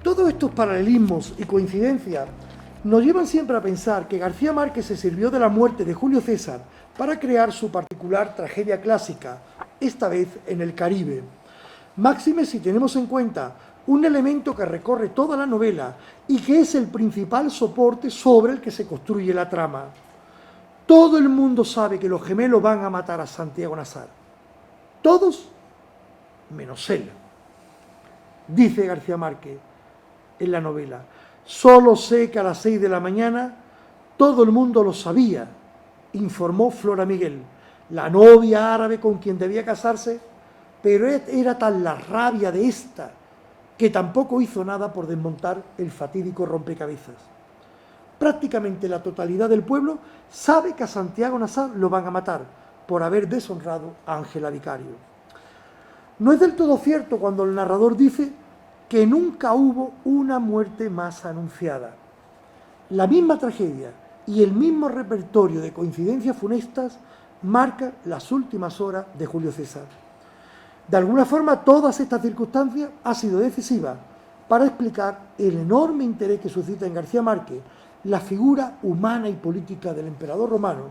Todos estos paralelismos y coincidencias nos llevan siempre a pensar que García Márquez se sirvió de la muerte de Julio César para crear su particular tragedia clásica, esta vez en el Caribe. Máxime si tenemos en cuenta un elemento que recorre toda la novela y que es el principal soporte sobre el que se construye la trama. Todo el mundo sabe que los gemelos van a matar a Santiago Nazar. Todos, menos él. Dice García Márquez en la novela: solo sé que a las 6 de la mañana todo el mundo lo sabía, informó Flora Miguel, la novia árabe con quien debía casarse, pero era tal la rabia de esta que tampoco hizo nada por desmontar el fatídico rompecabezas. Prácticamente la totalidad del pueblo sabe que a Santiago Nazar lo van a matar por haber deshonrado a Ángela Vicario. No es del todo cierto cuando el narrador dice que nunca hubo una muerte más anunciada. La misma tragedia y el mismo repertorio de coincidencias funestas marca las últimas horas de Julio César. De alguna forma, todas estas circunstancias han sido decisivas para explicar el enorme interés que suscita en García Márquez la figura humana y política del emperador romano,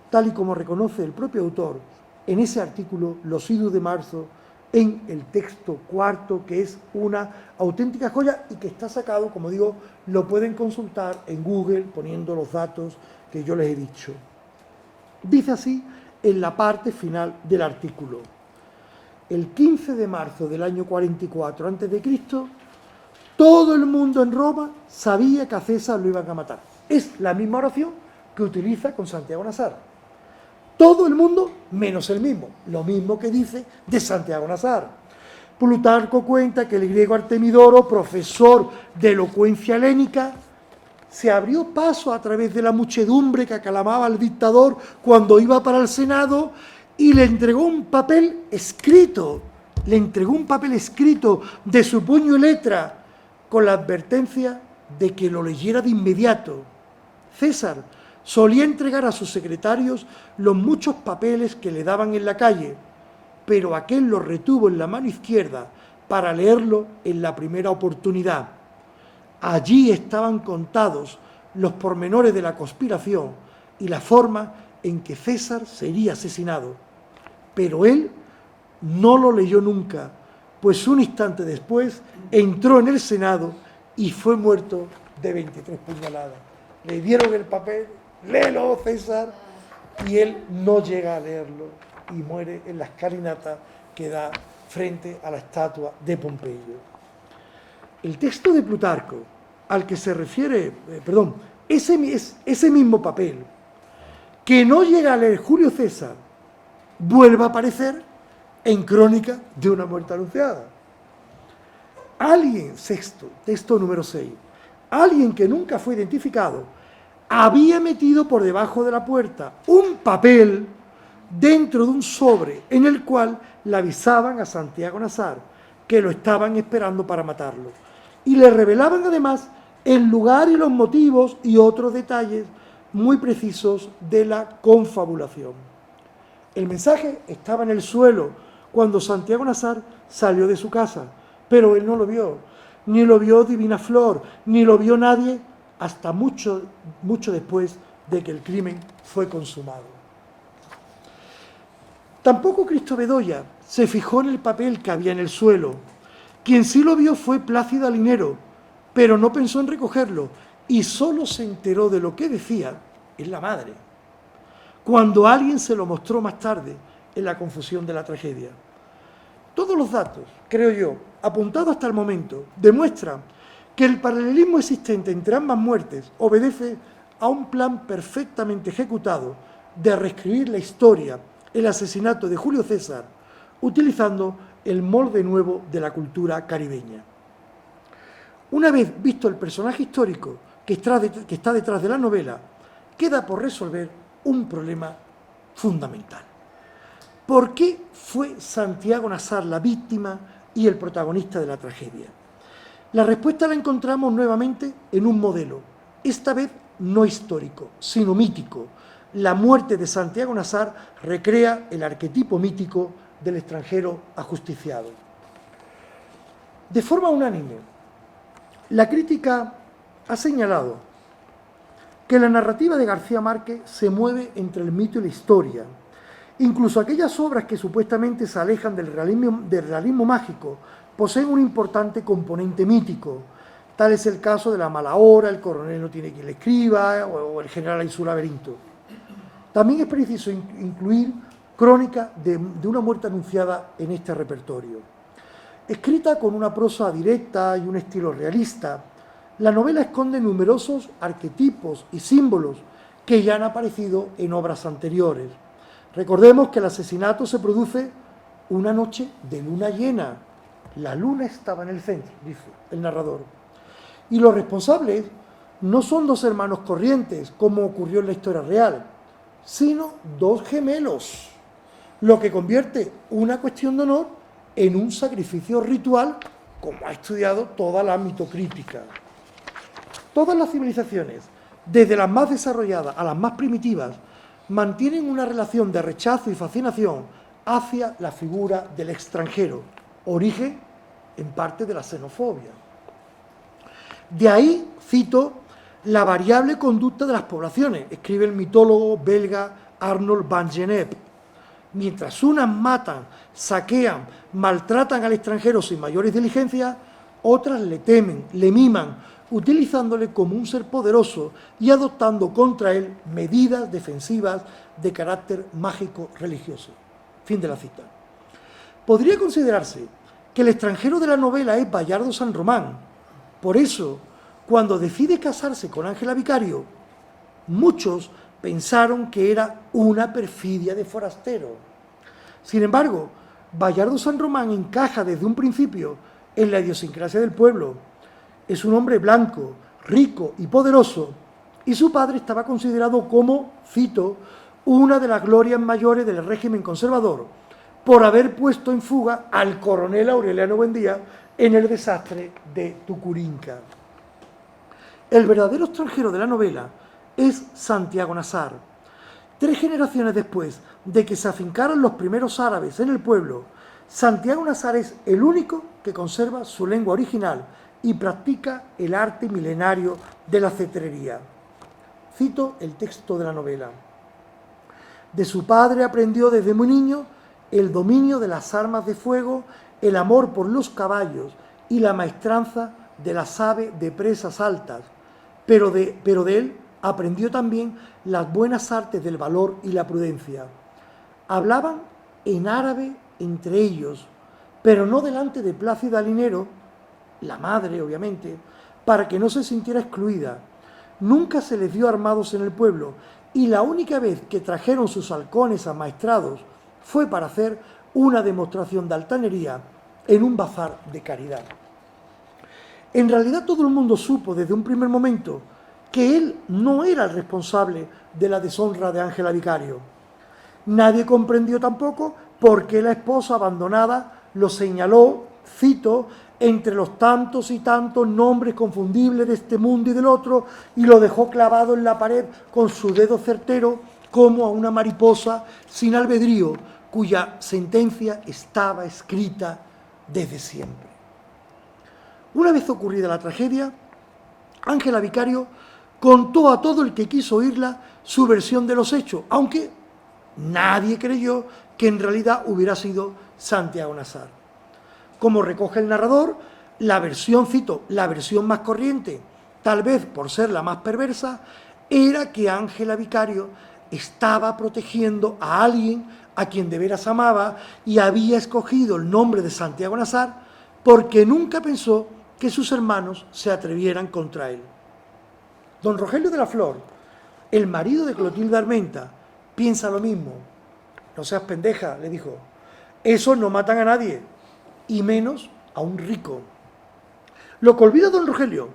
tal y como reconoce el propio autor en ese artículo Los idus de marzo, en el texto cuarto, que es una auténtica joya y que está sacado, como digo, lo pueden consultar en Google poniendo los datos que yo les he dicho. Dice así en la parte final del artículo: el 15 de marzo del año 44 a.C., todo el mundo en Roma sabía que a César lo iban a matar. Es la misma oración que utiliza con Santiago Nazar. Todo el mundo menos él mismo, lo mismo que dice de Santiago Nazar. Plutarco cuenta que el griego Artemidoro, profesor de elocuencia helénica, se abrió paso a través de la muchedumbre que aclamaba al dictador cuando iba para el Senado y le entregó un papel escrito, de su puño y letra, con la advertencia de que lo leyera de inmediato. César solía entregar a sus secretarios los muchos papeles que le daban en la calle, pero aquel los retuvo en la mano izquierda para leerlo en la primera oportunidad. Allí estaban contados los pormenores de la conspiración y la forma en que César sería asesinado. Pero él no lo leyó nunca, pues un instante después entró en el Senado y fue muerto de 23 puñaladas. Le dieron el papel: léelo, César, y él no llega a leerlo y muere en la escalinata que da frente a la estatua de Pompeyo. El texto de Plutarco al que se refiere, ese mismo papel que no llega a leer Julio César, vuelve a aparecer en Crónica de una muerte anunciada. Alguien, texto número 6, alguien que nunca fue identificado, había metido por debajo de la puerta un papel dentro de un sobre en el cual le avisaban a Santiago Nazar que lo estaban esperando para matarlo. Y le revelaban además el lugar y los motivos y otros detalles muy precisos de la confabulación. El mensaje estaba en el suelo cuando Santiago Nazar salió de su casa, pero él no lo vio, ni lo vio Divina Flor, ni lo vio nadie hasta mucho después de que el crimen fue consumado. Tampoco Cristo Bedoya se fijó en el papel que había en el suelo. Quien sí lo vio fue Plácido Alinero, pero no pensó en recogerlo y solo se enteró de lo que decía en la madre, cuando alguien se lo mostró más tarde en la confusión de la tragedia. Todos los datos, creo yo, apuntados hasta el momento, demuestran que el paralelismo existente entre ambas muertes obedece a un plan perfectamente ejecutado de reescribir la historia, el asesinato de Julio César, utilizando el molde nuevo de la cultura caribeña. Una vez visto el personaje histórico que está detrás de la novela, queda por resolver un problema fundamental. ¿Por qué fue Santiago Nazar la víctima y el protagonista de la tragedia? La respuesta la encontramos nuevamente en un modelo, esta vez no histórico, sino mítico. La muerte de Santiago Nazar recrea el arquetipo mítico del extranjero ajusticiado. De forma unánime, La crítica ha señalado que la narrativa de García Márquez se mueve entre el mito y la historia. Incluso aquellas obras que supuestamente se alejan del realismo mágico poseen un importante componente mítico. Tal es el caso de La mala hora, El coronel no tiene quien le escriba o El general y su laberinto. También es preciso incluir Crónica de una muerte anunciada en este repertorio. Escrita con una prosa directa y un estilo realista, la novela esconde numerosos arquetipos y símbolos que ya han aparecido en obras anteriores. Recordemos que el asesinato se produce una noche de luna llena. La luna estaba en el centro, dice el narrador. Y los responsables no son dos hermanos corrientes, como ocurrió en la historia real, sino dos gemelos, lo que convierte una cuestión de honor en un sacrificio ritual, como ha estudiado toda la mitocrítica. Todas las civilizaciones, desde las más desarrolladas a las más primitivas, mantienen una relación de rechazo y fascinación hacia la figura del extranjero, origen en parte de la xenofobia. De ahí cito la variable conducta de las poblaciones, escribe el mitólogo belga Arnold van Gennep. Mientras unas matan, saquean, maltratan al extranjero sin mayores diligencias, otras le temen, le miman, utilizándole como un ser poderoso y adoptando contra él medidas defensivas de carácter mágico-religioso. Fin de la cita. Podría considerarse que el extranjero de la novela es Bayardo San Román. Por eso, cuando decide casarse con Ángela Vicario, muchos pensaron que era una perfidia de forastero. Sin embargo, Bayardo San Román encaja desde un principio en la idiosincrasia del pueblo. Es un hombre blanco, rico y poderoso, y su padre estaba considerado como, cito, una de las glorias mayores del régimen conservador, por haber puesto en fuga al coronel Aureliano Buendía en el desastre de Tucurinca. El verdadero extranjero de la novela es Santiago Nasar. 3 generaciones después de que se afincaron los primeros árabes en el pueblo, Santiago Nasar es el único que conserva su lengua original y practica el arte milenario de la cetrería. Cito el texto de la novela. De su padre aprendió desde muy niño el dominio de las armas de fuego, el amor por los caballos y la maestranza de las aves de presas altas, pero de él aprendió también las buenas artes del valor y la prudencia. Hablaban en árabe entre ellos, pero no delante de Plácida Linero, la madre obviamente, para que no se sintiera excluida. Nunca se les vio armados en el pueblo y la única vez que trajeron sus halcones amaestrados fue para hacer una demostración de altanería en un bazar de caridad. En realidad todo el mundo supo desde un primer momento que él no era el responsable de la deshonra de Ángela Vicario. Nadie comprendió tampoco por qué la esposa abandonada lo señaló, cito, entre los tantos y tantos nombres confundibles de este mundo y del otro, y lo dejó clavado en la pared con su dedo certero como a una mariposa sin albedrío, cuya sentencia estaba escrita desde siempre. Una vez ocurrida la tragedia, Ángela Vicario contó a todo el que quiso oírla su versión de los hechos, aunque nadie creyó que en realidad hubiera sido Santiago Nasar. Como recoge el narrador, la versión, cito, la versión más corriente, tal vez por ser la más perversa, era que Ángela Vicario estaba protegiendo a alguien a quien de veras amaba y había escogido el nombre de Santiago Nasar porque nunca pensó que sus hermanos se atrevieran contra él. Don Rogelio de la Flor, el marido de Clotilde Armenta, piensa lo mismo. No seas pendeja, le dijo. Esos no matan a nadie, y menos a un rico. Lo que olvida don Rogelio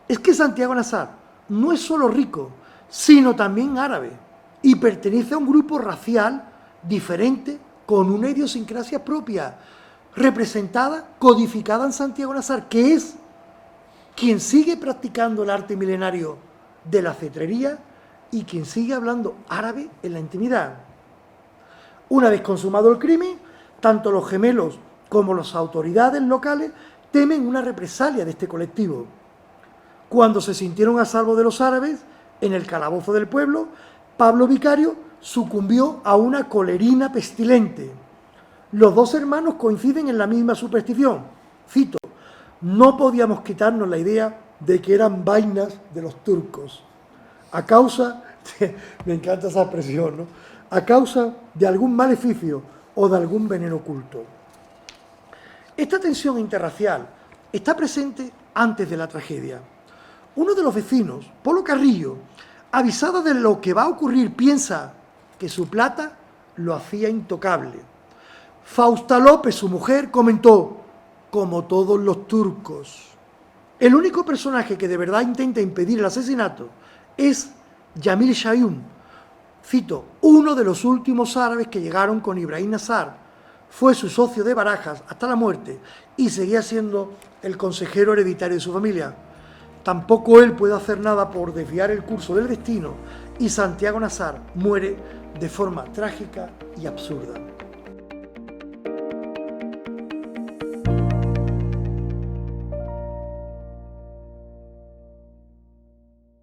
es que Santiago Nasar no es solo rico, sino también árabe, y pertenece a un grupo racial diferente con una idiosincrasia propia, representada, codificada en Santiago Nasar, que es quien sigue practicando el arte milenario de la cetrería y quien sigue hablando árabe en la intimidad. Una vez consumado el crimen, tanto los gemelos como las autoridades locales temen una represalia de este colectivo. Cuando se sintieron a salvo de los árabes, en el calabozo del pueblo, Pablo Vicario sucumbió a una colerina pestilente. Los dos hermanos coinciden en la misma superstición. Cito: no podíamos quitarnos la idea de que eran vainas de los turcos, a causa, me encanta esa expresión, ¿no? A causa de algún maleficio o de algún veneno oculto. Esta tensión interracial está presente antes de la tragedia. Uno de los vecinos, Polo Carrillo, avisado de lo que va a ocurrir, piensa que su plata lo hacía intocable. Fausta López, su mujer, comentó: como todos los turcos. El único personaje que de verdad intenta impedir el asesinato es Yamil Shayum, cito, uno de los últimos árabes que llegaron con Ibrahim Nazar. Fue su socio de barajas hasta la muerte y seguía siendo el consejero hereditario de su familia. Tampoco él puede hacer nada por desviar el curso del destino y Santiago Nazar muere de forma trágica y absurda.